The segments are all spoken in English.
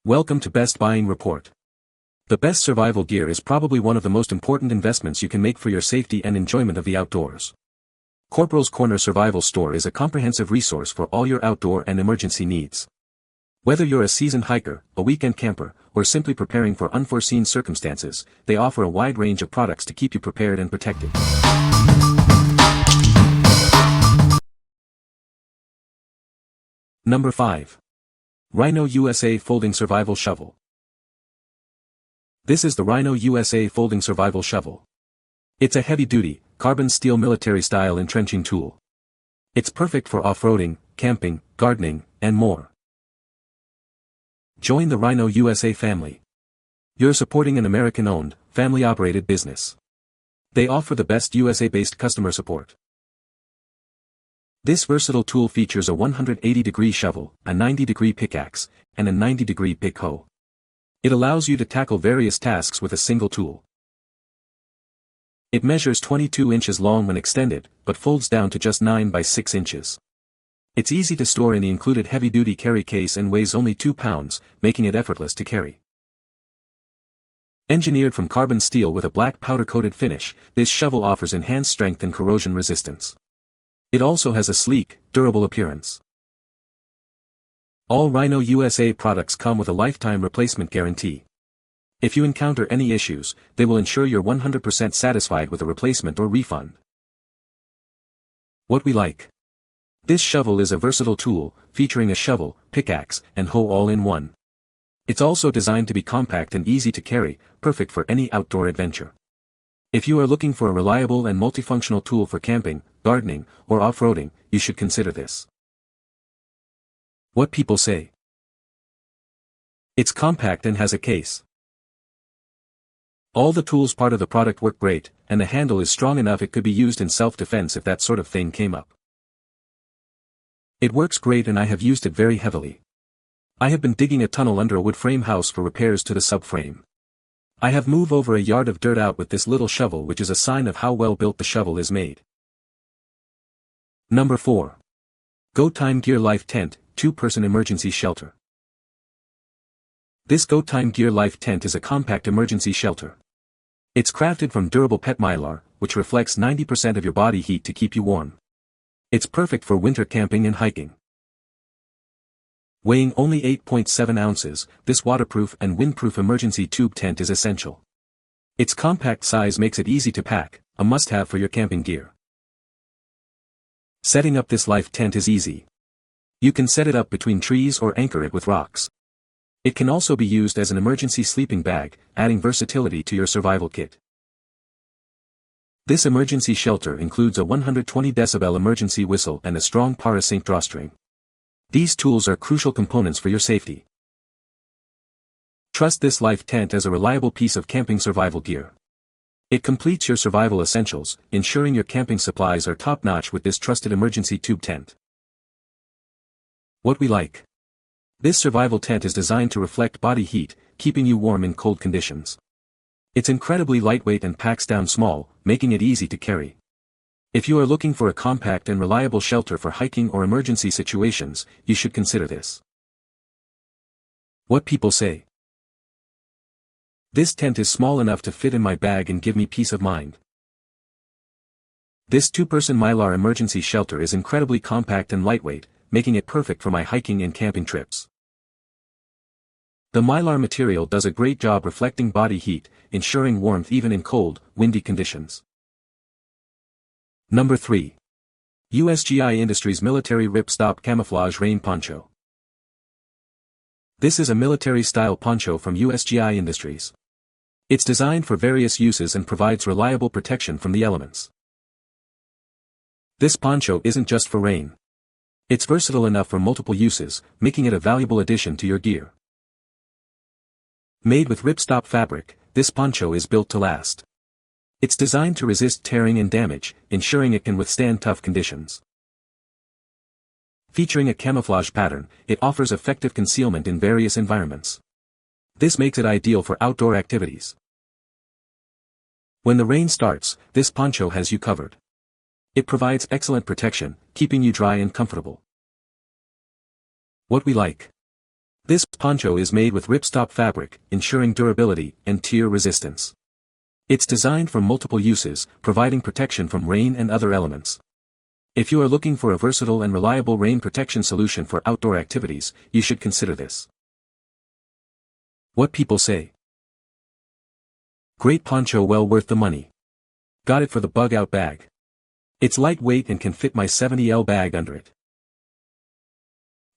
Welcome to Best Buying Report. The best survival gear is probably one of the most important investments you can make for your safety and enjoyment of the outdoors. Corporals Corner Survival Store is a comprehensive resource for all your outdoor and emergency needs. Whether you're a seasoned hiker, a weekend camper, or simply preparing for unforeseen circumstances, they offer a wide range of products to keep you prepared and protected. Number 5. RHINO USA Folding Survival Shovel. This is the RHINO USA Folding Survival Shovel. It's a heavy-duty, carbon steel military-style entrenching tool. It's perfect for off-roading, camping, gardening, and more. Join the RHINO USA family. You're supporting an American-owned, family-operated business. They offer the best USA-based customer support. This versatile tool features a 180-degree shovel, a 90-degree pickaxe, and a 90-degree pick hoe. It allows you to tackle various tasks with a single tool. It measures 22 inches long when extended, but folds down to just 9 by 6 inches. It's easy to store in the included heavy-duty carry case and weighs only 2 pounds, making it effortless to carry. Engineered from carbon steel with a black powder-coated finish, this shovel offers enhanced strength and corrosion resistance. It also has a sleek, durable appearance. All RHINO USA products come with a lifetime replacement guarantee. If you encounter any issues, they will ensure you're 100% satisfied with a replacement or refund. What we like. This shovel is a versatile tool, featuring a shovel, pickaxe, and hoe all in one. It's also designed to be compact and easy to carry, perfect for any outdoor adventure. If you are looking for a reliable and multifunctional tool for camping, gardening, or off-roading, you should consider this. What people say. It's compact and has a case. All the tools part of the product work great, and the handle is strong enough it could be used in self-defense if that sort of thing came up. It works great and I have used it very heavily. I have been digging a tunnel under a wood frame house for repairs to the subframe. I have moved over a yard of dirt out with this little shovel, which is a sign of how well built the shovel is made. Number 4. Go Time Gear Life Tent, 2-person emergency shelter. This Go Time Gear Life Tent is a compact emergency shelter. It's crafted from durable PET mylar, which reflects 90% of your body heat to keep you warm. It's perfect for winter camping and hiking. Weighing only 8.7 ounces, this waterproof and windproof emergency tube tent is essential. Its compact size makes it easy to pack, a must-have for your camping gear. Setting up this life tent is easy. You can set it up between trees or anchor it with rocks. It can also be used as an emergency sleeping bag, adding versatility to your survival kit. This emergency shelter includes a 120 decibel emergency whistle and a strong parasync drawstring. These tools are crucial components for your safety. Trust this life tent as a reliable piece of camping survival gear. It completes your survival essentials, ensuring your camping supplies are top-notch with this trusted emergency tube tent. What we like. This survival tent is designed to reflect body heat, keeping you warm in cold conditions. It's incredibly lightweight and packs down small, making it easy to carry. If you are looking for a compact and reliable shelter for hiking or emergency situations, you should consider this. What people say. This tent is small enough to fit in my bag and give me peace of mind. This 2-person mylar emergency shelter is incredibly compact and lightweight, making it perfect for my hiking and camping trips. The mylar material does a great job reflecting body heat, ensuring warmth even in cold, windy conditions. Number 3. USGI Industries Military Rip-Stop Camouflage Rain Poncho. This is a military-style poncho from USGI Industries. It's designed for various uses and provides reliable protection from the elements. This poncho isn't just for rain. It's versatile enough for multiple uses, making it a valuable addition to your gear. Made with ripstop fabric, this poncho is built to last. It's designed to resist tearing and damage, ensuring it can withstand tough conditions. Featuring a camouflage pattern, it offers effective concealment in various environments. This makes it ideal for outdoor activities. When the rain starts, this poncho has you covered. It provides excellent protection, keeping you dry and comfortable. What we like. This poncho is made with ripstop fabric, ensuring durability and tear resistance. It's designed for multiple uses, providing protection from rain and other elements. If you are looking for a versatile and reliable rain protection solution for outdoor activities, you should consider this. What people say. Great poncho, well worth the money. Got it for the bug-out bag. It's lightweight and can fit my 70L bag under it.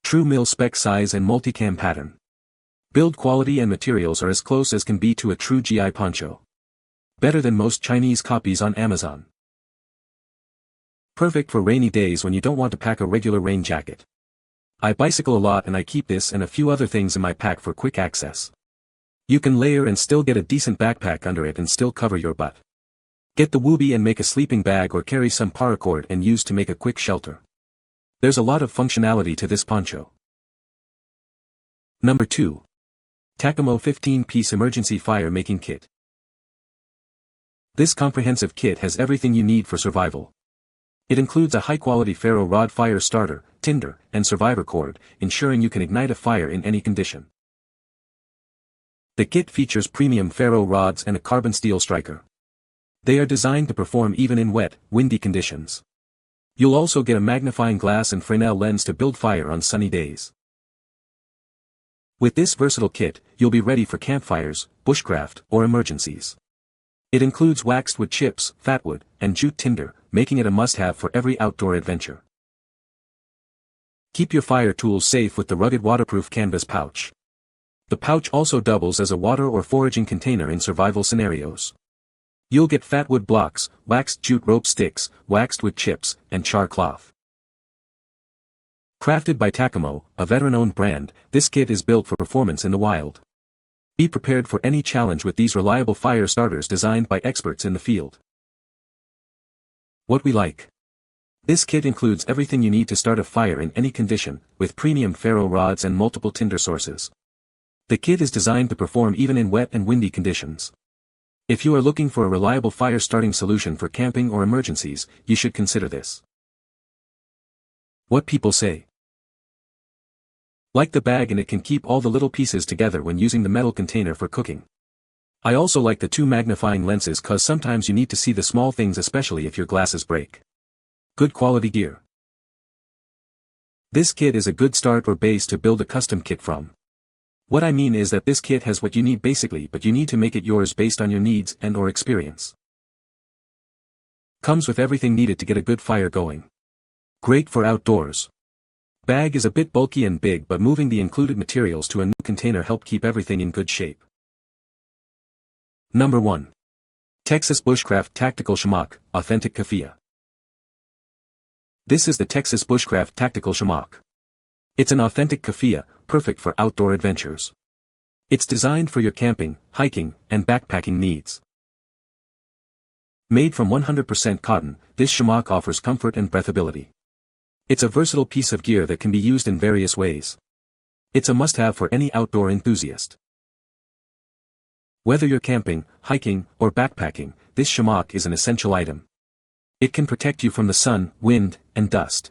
True mil-spec size and multicam pattern. Build quality and materials are as close as can be to a true GI poncho. Better than most Chinese copies on Amazon. Perfect for rainy days when you don't want to pack a regular rain jacket. I bicycle a lot and I keep this and a few other things in my pack for quick access. You can layer and still get a decent backpack under it and still cover your butt. Get the Wooby and make a sleeping bag or carry some paracord and use to make a quick shelter. There's a lot of functionality to this poncho. Number 2. TACAMO 15-piece emergency fire making kit. This comprehensive kit has everything you need for survival. It includes a high-quality ferro rod fire starter, tinder, and survivor cord, ensuring you can ignite a fire in any condition. The kit features premium ferro rods and a carbon steel striker. They are designed to perform even in wet, windy conditions. You'll also get a magnifying glass and Fresnel lens to build fire on sunny days. With this versatile kit, you'll be ready for campfires, bushcraft, or emergencies. It includes waxed wood chips, fatwood, and jute tinder, making it a must-have for every outdoor adventure. Keep your fire tools safe with the rugged waterproof canvas pouch. The pouch also doubles as a water or foraging container in survival scenarios. You'll get fatwood blocks, waxed jute rope sticks, waxed wood chips, and char cloth. Crafted by TACAMO, a veteran-owned brand, this kit is built for performance in the wild. Be prepared for any challenge with these reliable fire starters designed by experts in the field. What we like. This kit includes everything you need to start a fire in any condition, with premium ferro rods and multiple tinder sources. The kit is designed to perform even in wet and windy conditions. If you are looking for a reliable fire starting solution for camping or emergencies, you should consider this. What people say. Like the bag, and it can keep all the little pieces together when using the metal container for cooking. I also like the 2 magnifying lenses cause sometimes you need to see the small things, especially if your glasses break. Good quality gear. This kit is a good start or base to build a custom kit from. What I mean is that this kit has what you need basically, but you need to make it yours based on your needs and or experience. Comes with everything needed to get a good fire going. Great for outdoors. Bag is a bit bulky and big, but moving the included materials to a new container help keep everything in good shape. Number 1. Texas Bushcraft Tactical Shemagh, Authentic Keffiyeh. This is the Texas Bushcraft Tactical Shemagh. It's an authentic keffiyeh, perfect for outdoor adventures. It's designed for your camping, hiking, and backpacking needs. Made from 100% cotton, this Shemagh offers comfort and breathability. It's a versatile piece of gear that can be used in various ways. It's a must-have for any outdoor enthusiast. Whether you're camping, hiking, or backpacking, this Shemagh is an essential item. It can protect you from the sun, wind, and dust.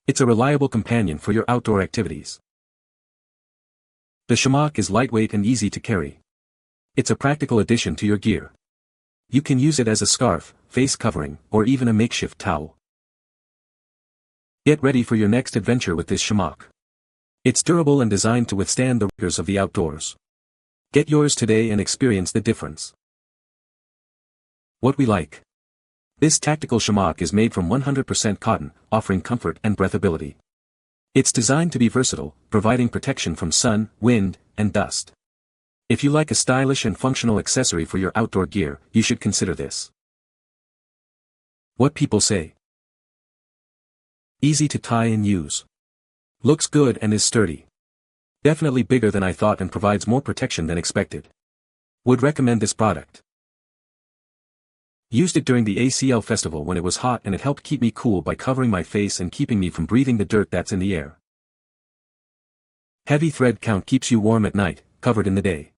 It's a reliable companion for your outdoor activities. The Shemagh is lightweight and easy to carry. It's a practical addition to your gear. You can use it as a scarf, face covering, or even a makeshift towel. Get ready for your next adventure with this Shemagh. It's durable and designed to withstand the rigors of the outdoors. Get yours today and experience the difference. What we like. This tactical Shemagh is made from 100% cotton, offering comfort and breathability. It's designed to be versatile, providing protection from sun, wind, and dust. If you like a stylish and functional accessory for your outdoor gear, you should consider this. What people say. Easy to tie and use. Looks good and is sturdy. Definitely bigger than I thought and provides more protection than expected. Would recommend this product. Used it during the ACL festival when it was hot, and it helped keep me cool by covering my face and keeping me from breathing the dirt that's in the air. Heavy thread count keeps you warm at night, covered in the day.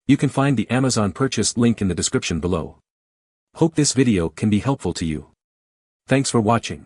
You can find the Amazon purchase link in the description below. Hope this video can be helpful to you. Thanks for watching.